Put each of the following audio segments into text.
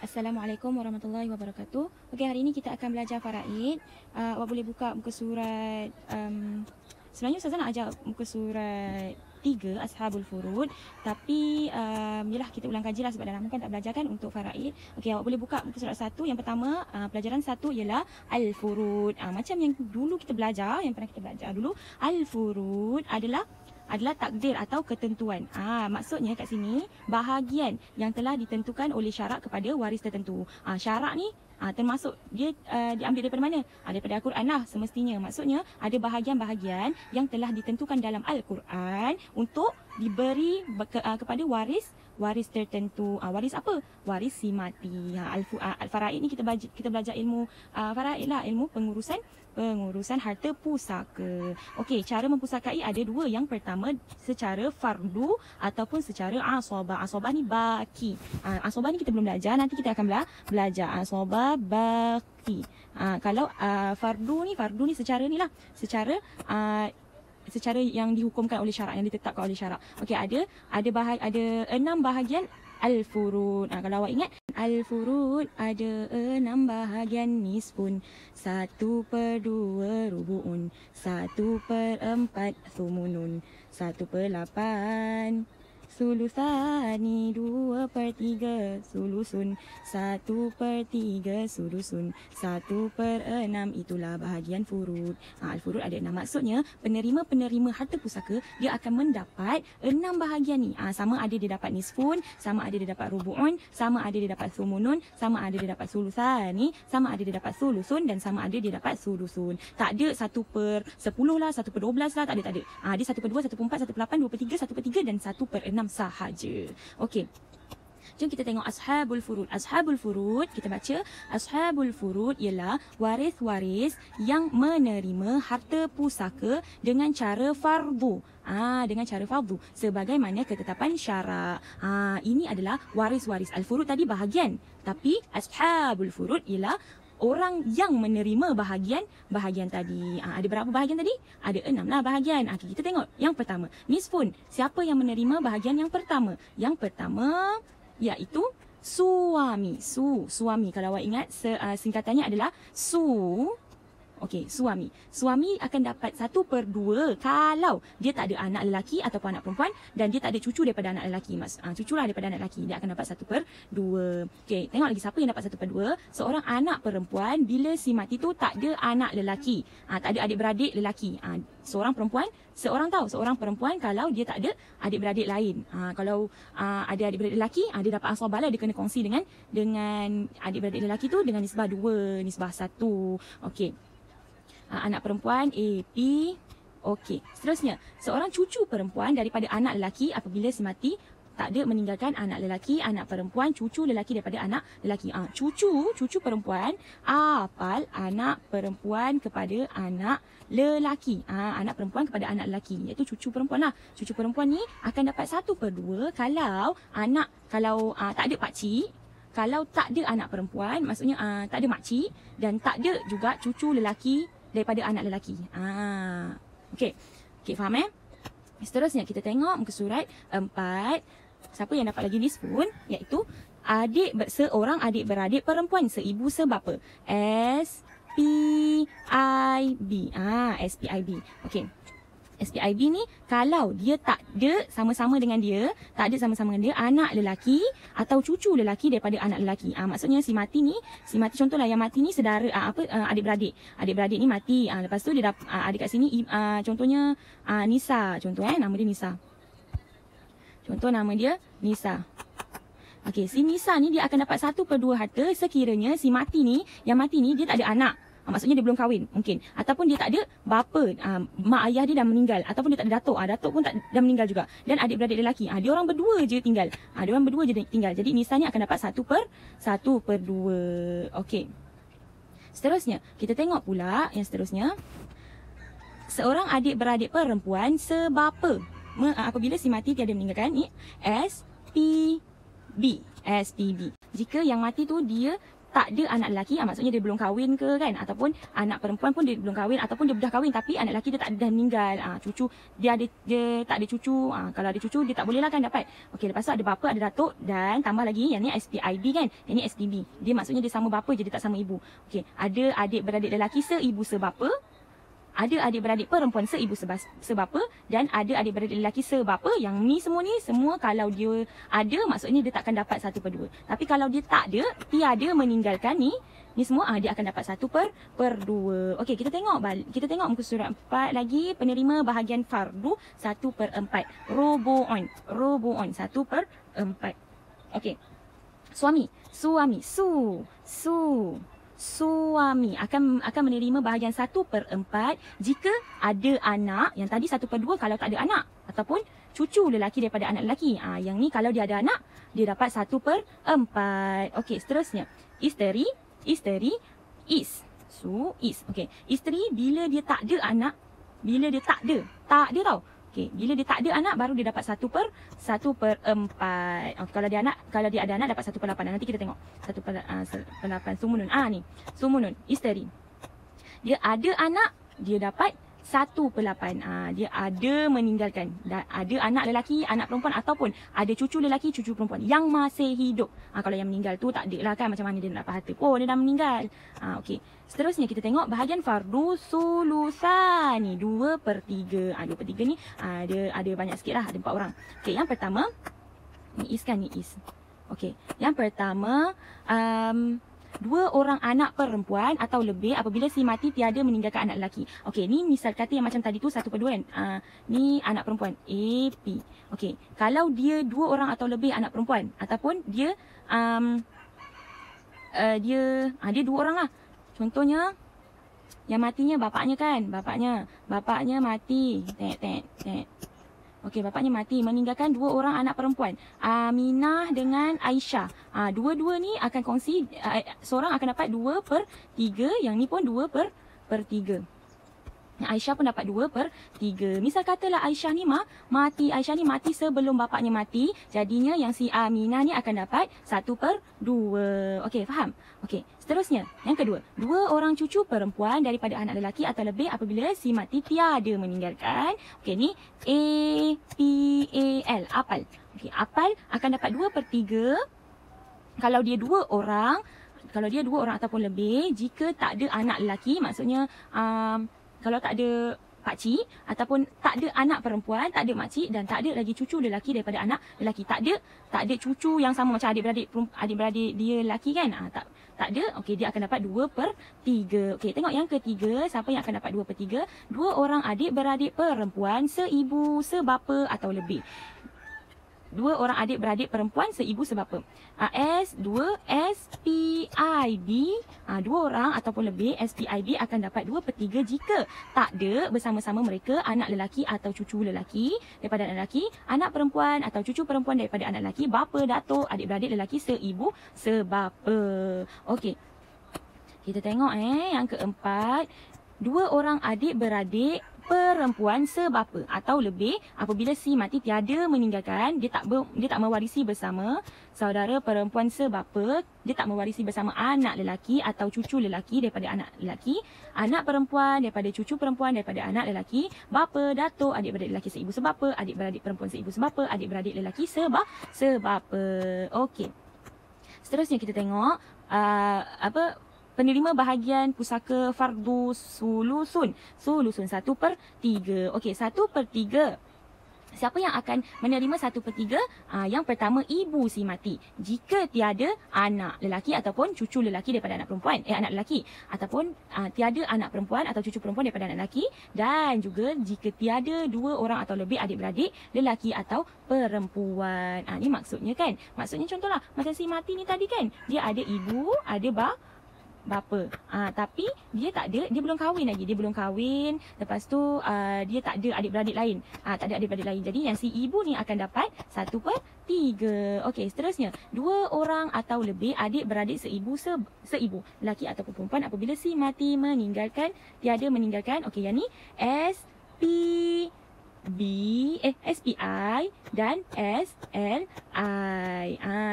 Assalamualaikum warahmatullahi wabarakatuh. Okey, hari ini kita akan belajar faraid. Awak boleh buka muka surat sebenarnya Ustazah nak ajar muka surat 3 Ashabul Furud, tapi yalah kita ulang kajilah sebab dah lama kan tak belajar kan untuk faraid. Okey, awak boleh buka muka surat 1. Yang pertama, pelajaran 1 ialah Al-Furud. Macam yang dulu kita belajar, yang pernah kita belajar dulu, Al-Furud adalah takdir atau ketentuan. Maksudnya kat sini bahagian yang telah ditentukan oleh syarak kepada waris tertentu. Syarak ni termasuk dia diambil daripada mana? Daripada Al-Quran lah semestinya. Maksudnya ada bahagian-bahagian yang telah ditentukan dalam Al-Quran untuk diberi kepada waris tertentu. Waris apa? Waris si mati. Al-Faraid ni kita belajar ilmu faraid lah, ilmu pengurusan harta pusaka. Okey, cara mempusakai ada dua. Yang pertama secara fardu ataupun secara asabah. Asabah ni baki. Asabah ni kita belum belajar, nanti kita akan belajar asabah baki. Kalau fardu ni secara ni lah, secara yang dihukumkan oleh syarak, yang ditetapkan oleh syarak. Okey, ada 6 bahagian Al-Furud. Kalau awak ingat, Al-Furud ada 6 bahagian: nisfun, 1/2 rubu'un, 1/4 thumunun, 1/8 sulusani, 2/3 sulusun, 1/3 sulusun, 1/6. Itulah bahagian furud. Al-Furud ada 6. Maksudnya penerima harta pusaka dia akan mendapat 6 bahagian ni. Sama ada dia dapat nisfun, sama ada dia dapat rubu'un, sama ada dia dapat thumunun, sama ada dia dapat sulusani, sama ada dia dapat sulusun, dan sama ada dia dapat sulusun. Tak ada 1/10 lah, 1/12 lah, tak ada. Dia 1/2, 1/4, 1/8, 2/3, 1/3 dan 1/6 sahaja. Okey. Jom kita tengok Ashabul Furud. Ashabul Furud, kita baca. Ashabul Furud ialah waris-waris yang menerima harta pusaka dengan cara fardu. Dengan cara fardu sebagaimana ketetapan syarak. Ini adalah waris-waris. Al-Furud tadi bahagian, tapi Ashabul Furud ialah orang yang menerima bahagian tadi. Ada berapa bahagian tadi? Ada 6 lah bahagian. Kita tengok yang pertama, nisfun. Siapa yang menerima bahagian yang pertama? Yang pertama iaitu suami. Suami. Kalau awak ingat, singkatannya adalah su. Okey, suami. Suami akan dapat 1/2 kalau dia tak ada anak lelaki ataupun anak perempuan dan dia tak ada cucu daripada anak lelaki. Cucu lah daripada anak lelaki, dia akan dapat 1/2. Okey, tengok lagi siapa yang dapat 1/2. Seorang anak perempuan bila si mati tu tak ada anak lelaki. Tak ada adik-beradik lelaki. Seorang perempuan, seorang perempuan kalau dia tak ada adik-beradik lain. Kalau ada adik-beradik lelaki, dia dapat asabah lah, dia kena kongsi dengan adik-beradik lelaki tu dengan nisbah 2, nisbah 1. Okey. Anak perempuan A, P. Okey, seterusnya seorang cucu perempuan daripada anak lelaki apabila si mati tak ada meninggalkan anak lelaki, anak perempuan, cucu lelaki daripada anak lelaki. Cucu perempuan apal anak perempuan kepada anak lelaki. Anak perempuan kepada anak lelaki, iaitu cucu perempuan lah. Cucu perempuan ni akan dapat 1/2 kalau tak ada pakcik. Kalau tak ada anak perempuan, maksudnya tak ada makcik dan tak ada juga cucu lelaki daripada anak lelaki. Okey, faham Seterusnya kita tengok muka surat 4. Siapa yang dapat lagi nisfun? Iaitu seorang adik-beradik perempuan, seibu sebapa. SPIB. SPIB. Okey. SPIB ni kalau dia tak ada sama-sama dengan dia anak lelaki atau cucu lelaki daripada anak lelaki. Maksudnya si mati contohlah yang mati ni saudara adik-beradik. Adik-beradik ni mati. Lepas tu dia adik kat sini contohnya Nisa. Nama dia Nisa. Contoh nama dia Nisa. Okey, si Nisa ni dia akan dapat 1/2 harta sekiranya yang mati ni dia tak ada anak. Maksudnya dia belum kahwin mungkin, ataupun dia tak ada bapa, mak ayah dia dah meninggal, ataupun dia tak ada datuk, datuk pun dah meninggal juga, dan adik-beradik lelaki, dia orang berdua je tinggal. Jadi Nisa ni akan dapat 1/2. Okey. Seterusnya kita tengok pula yang seterusnya. Seorang adik-beradik perempuan sebapa apabila si mati tiada meninggalkan, ni SPB. Jika yang mati tu dia tak ada anak lelaki, maksudnya dia belum kahwin ke kan, ataupun anak perempuan pun dia belum kahwin, ataupun dia dah kahwin tapi anak lelaki dia tak ada, dah meninggal, cucu dia tak ada cucu, kalau ada cucu dia tak boleh lah kan dapat. Okey, lepas tu ada bapa, ada datuk, dan tambah lagi yang ni SPIB kan, yang ni SPB, dia maksudnya dia sama bapa je, dia tak sama ibu. Okey, ada adik-beradik lelaki seibu sebapa, ada adik-beradik perempuan seibu sebapa, dan ada adik-beradik lelaki sebapa. Yang ni semua kalau dia ada, maksudnya dia takkan dapat 1/2. Tapi kalau dia tak ada, tiada meninggalkan ni semua, dia akan dapat 1/2. Okey, kita tengok muka surat 4 lagi. Penerima bahagian fardu 1/4. Rubu'un 1/4. Okey. Suami akan menerima bahagian 1/4 jika ada anak. Yang tadi 1/2 kalau tak ada anak, ataupun cucu lelaki daripada anak lelaki. Yang ni kalau dia ada anak, dia dapat 1/4. Okey, seterusnya isteri is. Okey, isteri bila dia tak ada anak, bila dia tak ada tau. Okey, bila dia tak ada anak baru dia dapat 1/4. Okey, kalau dia ada anak dapat 1/8. Nanti kita tengok 1/8 sumunun. Ni sumunun isteri. Dia ada anak, dia dapat 1/8. Dia ada meninggalkan, ada anak lelaki, anak perempuan, ataupun ada cucu lelaki, cucu perempuan yang masih hidup. Kalau yang meninggal tu tak ada lah kan, macam mana dia nak dapat harta pun, dia dah meninggal. Okey, seterusnya kita tengok bahagian fardu sulusani 2/3. 2/3 ni ada banyak sikit lah, ada 4 orang. Okey, yang pertama ni is kan, ni is. Okey, yang pertama 2 orang anak perempuan atau lebih apabila si mati tiada meninggalkan anak lelaki. Okey, ni misal kata yang macam tadi tu 1/2 kan. Ni anak perempuan AP. Okey, kalau dia 2 orang atau lebih anak perempuan, ataupun dia dia 2 orang lah. Contohnya yang matinya bapaknya kan, bapaknya mati. Okey, bapaknya mati meninggalkan 2 orang anak perempuan, Aminah dengan Aisyah. Dua-dua ni akan kongsi, seorang akan dapat 2/3, yang ni pun 2/3. Aisyah pun dapat 2/3. Misal katalah Aisyah ni mati sebelum bapaknya mati, jadinya yang si Aminah ni akan dapat 1/2. Okey, faham? Okey, seterusnya yang kedua, 2 orang cucu perempuan daripada anak lelaki atau lebih apabila si mati tiada meninggalkan. Okey, ni APAL, apal. Okey, apal akan dapat 2/3 kalau dia 2 orang, ataupun lebih, jika tak ada anak lelaki, maksudnya kalau tak ada pakcik, ataupun tak ada anak perempuan, tak ada makcik, dan tak ada lagi cucu lelaki daripada anak lelaki. Tak ada cucu yang sama macam adik-beradik dia lelaki kan. Tak ada. Okey, dia akan dapat 2/3. Okey, tengok yang ketiga, siapa yang akan dapat 2/3? 2 orang adik-beradik perempuan seibu sebapa atau lebih. 2 orang adik-beradik perempuan seibu sebapa. S2 SPIB, 2 orang ataupun lebih SPIB akan dapat 2/3 jika tak ada bersama-sama mereka anak lelaki atau cucu lelaki daripada anak lelaki, anak perempuan atau cucu perempuan daripada anak lelaki, bapa, datuk, adik-beradik lelaki seibu sebapa. Okey, kita tengok yang keempat, 2 orang adik-beradik perempuan sebapa atau lebih apabila si mati tiada meninggalkan, dia tak mewarisi bersama saudara perempuan sebapa, dia tak mewarisi bersama anak lelaki atau cucu lelaki daripada anak lelaki, anak perempuan daripada cucu perempuan daripada anak lelaki, bapa, datuk, adik-beradik lelaki seibu sebapa, adik-beradik perempuan seibu sebapa, adik-beradik lelaki sebapa. Okey, seterusnya kita tengok penerima bahagian pusaka fardu sulusun 1/3. Okey, 1/3. Siapa yang akan menerima 1/3? Yang pertama, ibu si mati. Jika tiada anak lelaki ataupun cucu lelaki daripada anak perempuan, anak lelaki, ataupun tiada anak perempuan atau cucu perempuan daripada anak lelaki, dan juga jika tiada 2 orang atau lebih adik-beradik lelaki atau perempuan. Ni maksudnya kan. Maksudnya contohlah macam si mati ni tadi kan, dia ada ibu, ada bapa. Tapi dia tak ada, dia belum kahwin lagi. Lepas tu dia tak ada adik-beradik lain. Jadi yang si ibu ni akan dapat 1/3. Okey, seterusnya 2 orang atau lebih adik-beradik seibu lelaki ataupun perempuan apabila si mati tiada meninggalkan. Okey, yang ni SPI dan SLI.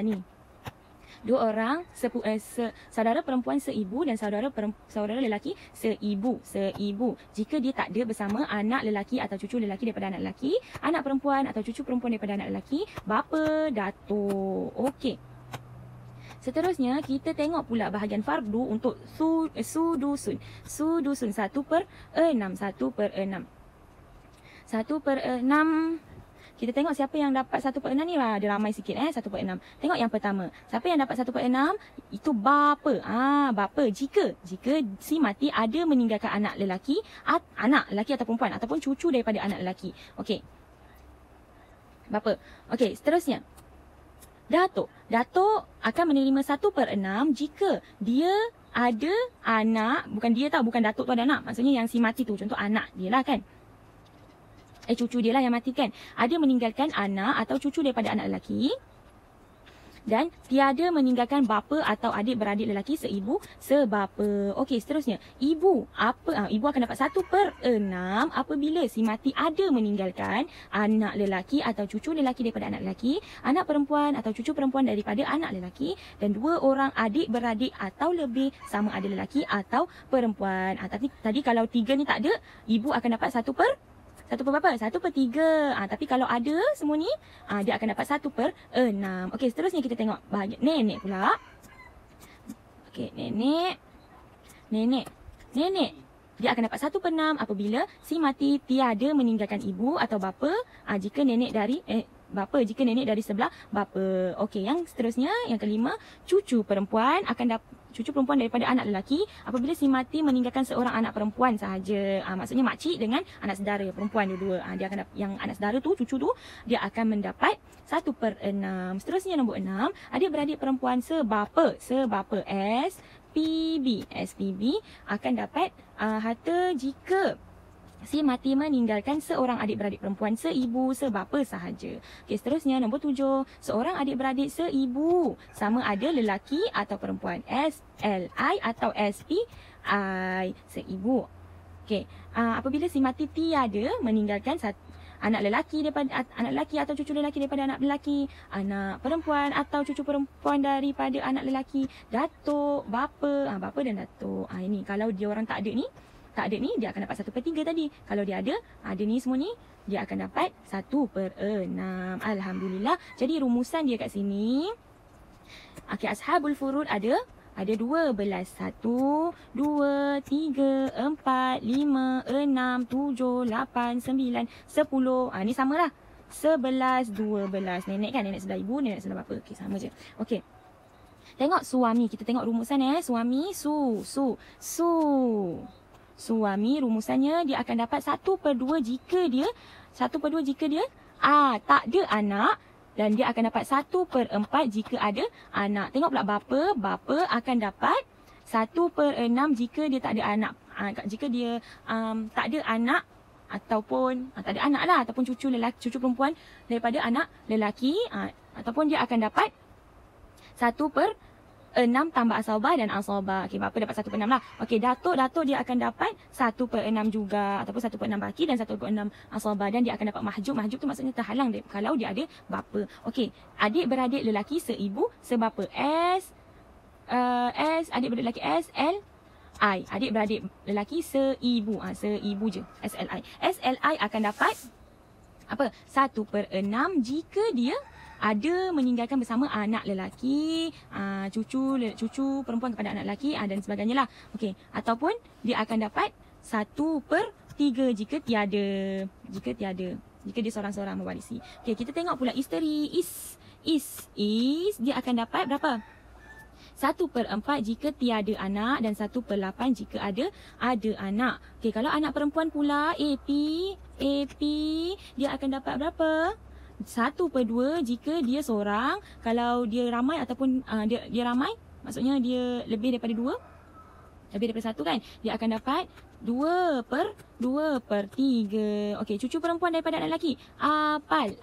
Ni Dua orang saudara perempuan seibu dan saudara lelaki seibu. Jika dia tak ada bersama anak lelaki atau cucu lelaki daripada anak lelaki, anak perempuan atau cucu perempuan daripada anak lelaki, bapa, datuk. Okey. Seterusnya, kita tengok pula bahagian fardu untuk sudusun. Sudusun 1/6. 1/6. 1/6. Kita tengok siapa yang dapat 1/6 ni lah. Dia ramai sikit 1/6. Tengok yang pertama. Siapa yang dapat 1/6? Itu bapa. Bapa. Jika si mati ada meninggalkan anak lelaki atau perempuan ataupun cucu daripada anak lelaki. Okey. Bapa. Okey, seterusnya. Datuk akan menerima 1/6 jika dia ada anak, bukan datuk tu ada anak, maksudnya yang si mati tu, contoh anak dia lah kan. Cucu dia lah yang mati kan. Ada meninggalkan anak atau cucu daripada anak lelaki dan tiada meninggalkan bapa atau adik-beradik lelaki seibu sebapa. Okey, seterusnya. Ibu akan dapat 1/6 apabila si mati ada meninggalkan anak lelaki atau cucu lelaki daripada anak lelaki, anak perempuan atau cucu perempuan daripada anak lelaki dan 2 orang adik-beradik atau lebih sama ada lelaki atau perempuan. Tadi kalau 3 ni tak ada, ibu akan dapat 1 per berapa? 1/3. Tapi kalau ada semua ni, dia akan dapat 1/6. Okey, seterusnya kita tengok bahagian nenek pula. Okey, nenek. Dia akan dapat 1/6 apabila si mati tiada meninggalkan ibu atau bapa. Jika nenek dari sebelah bapa. Okey, yang seterusnya, yang kelima, cucu perempuan daripada anak lelaki apabila si mati meninggalkan seorang anak perempuan sahaja. Maksudnya makcik dengan anak saudara perempuan dua-dua. Dia akan yang anak saudara tu, cucu tu, dia akan mendapat 1/6. Seterusnya nombor 6, adik-beradik perempuan sebapa SPB akan dapat harta jika si mati meninggalkan seorang adik-beradik perempuan seibu sebapa sahaja. Okey, seterusnya nombor 7, seorang adik-beradik seibu sama ada lelaki atau perempuan, SLI atau SPI, seibu. Okey, apabila si mati tiada meninggalkan anak lelaki atau cucu lelaki daripada anak lelaki, anak perempuan atau cucu perempuan daripada anak lelaki, datuk, bapa dan datuk. Ini kalau dia orang tak ada ni, dia akan dapat 1/3 tadi. Kalau dia ada ni semua ni, dia akan dapat 1/6. Alhamdulillah. Jadi rumusan dia kat sini. Okey, ashabul furud ada 12. 1, 2, 3, 4, 5, 6, 7, 8, 9, 10. Ni samalah. 11, 12. Nenek kan, nenek sebelah ibu, nenek sebelah bapa. Okey, sama je. Okey. Tengok suami. Kita tengok rumusan Suami, suami rumusannya dia akan dapat 1/2 jika dia tak ada anak, dan dia akan dapat 1/4 jika ada anak. Tengok pula bapa akan dapat 1/6 jika dia tak ada anak. Jika dia tak ada anak ataupun tak ada anak lah, ataupun cucu perempuan daripada anak lelaki, ataupun dia akan dapat 1/6 tambah asabah dan asabah. Okey, bapa dapat 1/6 lah. Okey, datuk dia akan dapat 1/6 juga, ataupun 1/6 baki dan 1/6 asabah, dan dia akan dapat mahjub. Mahjub tu maksudnya terhalang kalau dia ada bapa. Okey, adik-beradik lelaki seibu sebapa. Adik-beradik lelaki SLI. Adik-beradik lelaki seibu. Seibu je. SLI akan dapat 1/6 jika dia ada meninggalkan bersama anak lelaki, cucu perempuan kepada anak lelaki, dan sebagainya lah. Okey, ataupun dia akan dapat 1/3 jika tiada. Jika dia seorang-seorang mewarisi. Okey, kita tengok pula isteri. Dia akan dapat berapa? 1/4 jika tiada anak dan 1/8 jika ada anak. Okey, kalau anak perempuan pula, AP dia akan dapat berapa? 1/2 jika dia seorang. Kalau dia ramai ataupun dia ramai, maksudnya dia lebih daripada 2, lebih daripada 1 kan, dia akan dapat 2/3. Okey, cucu perempuan daripada anak lelaki, apal.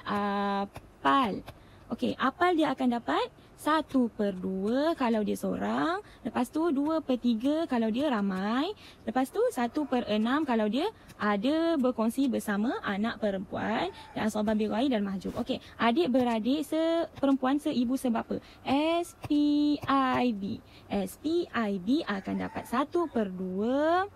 Okey, apal dia akan dapat 1/2 kalau dia seorang. Lepas tu 2/3 kalau dia ramai. Lepas tu 1/6 kalau dia ada berkongsi bersama anak perempuan dan ashabah bil ghaib dan mahjub. Okey, adik-beradik perempuan seibu sebapa. SPIB. SPIB akan dapat 1/2,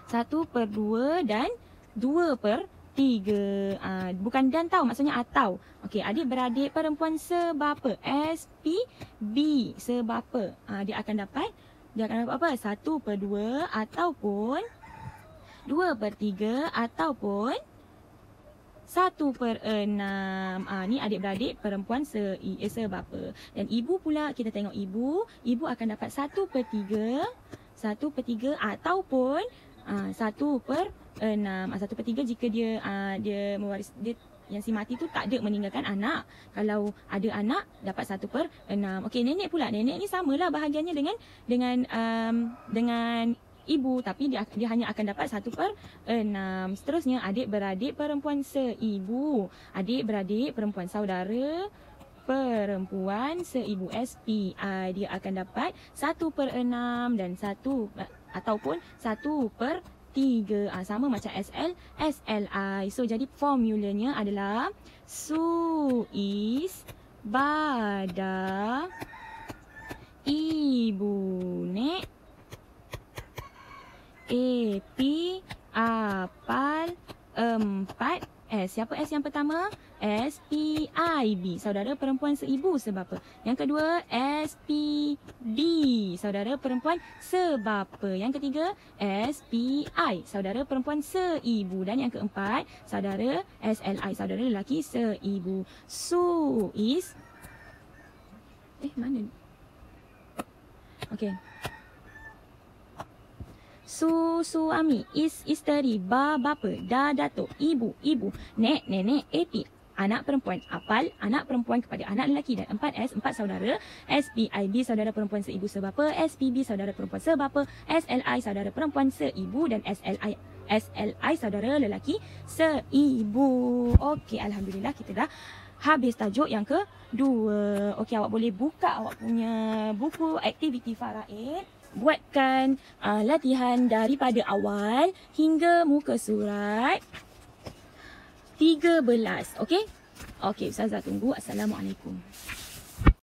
1/2 dan 2/3. Bukan dan tau, maksudnya atau. Okey, adik-beradik perempuan sebapa. SPB sebapa. Dia akan dapat apa? 1/2 ataupun 2/3 ataupun 1/6. Ni adik-beradik perempuan sebapa. Dan ibu pula, kita tengok ibu. Ibu akan dapat 1/3, 1/3 ataupun 1/6. 1/3 jika dia mewaris, dia yang si mati tu tak ada meninggalkan anak. Kalau ada anak dapat 1/6. Okey, nenek pula. Nenek ni samalah bahagiannya dengan ibu, tapi dia hanya akan dapat 1/6. Seterusnya adik-beradik perempuan seibu. Adik-beradik perempuan saudara perempuan seibu SPI, dia akan dapat 1/6 dan 1 ataupun 1/3. Sama macam SLI. So jadi formulanya adalah Suis bada ibu nek Epi apal 4 S. Siapa S yang pertama? SPIB, saudara perempuan seibu sebapa. Yang kedua, SPB, saudara perempuan sebapa. Yang ketiga, SPI, saudara perempuan seibu. Dan yang keempat, saudara SLI, saudara lelaki seibu. Suis. Mana? Okey. Suami, isteri, bapa, datuk, ibu, nenek, epi, anak perempuan, apal, anak perempuan kepada anak lelaki. Dan 4S, 4 saudara. SPIB, saudara perempuan seibu sebapa. SPB, saudara perempuan sebapa. SLI, saudara perempuan seibu. Dan SLI, saudara lelaki seibu. Okey, alhamdulillah kita dah habis tajuk yang kedua. Okey, awak boleh buka awak punya buku aktiviti faraid. Buatkan latihan daripada awal hingga muka surat 13. Okey? Okey, Ustazah tunggu. Assalamualaikum.